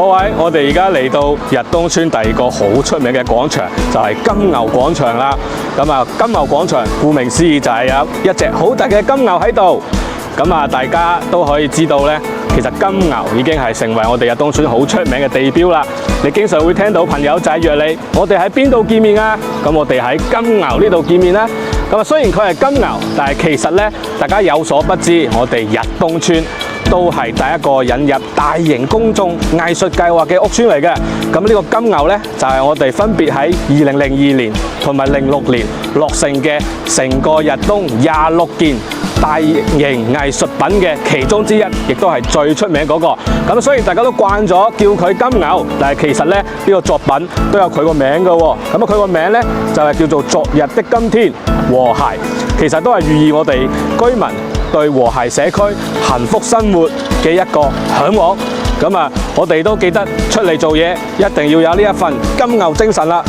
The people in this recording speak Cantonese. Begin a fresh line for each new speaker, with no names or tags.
位，我哋而家嚟到日東村第二個好出名嘅廣場，就係金牛廣場啦。咁啊，金牛廣場顧名思義就係有一隻好大嘅金牛喺度。咁啊，大家都可以知道呢，其實金牛已經係成為我哋日東村好出名嘅地標啦。你經常會聽到朋友仔約你，我哋喺邊度見面啊？咁我哋喺金牛呢度見面啦。咁啊，雖然佢係金牛，但係其實呢，大家有所不知，我哋日東村都係第一個引入大型公眾藝術計劃嘅屋村嚟嘅。咁呢個金牛呢，就係我哋分別喺2002年同埋06年落成嘅成個日東26件大型藝術品嘅其中之一，亦都係最出名嗰個。咁雖然大家都慣咗叫佢金牛，但係其實咧，呢個作品都有佢個名嘅喎。咁啊，佢個名咧就係叫做昨日的今天和諧，其實都係寓意我哋居民對和諧社區幸福生活嘅一個嚮往。咁啊，我哋都記得出嚟做嘢，一定要有呢一份金牛精神啦。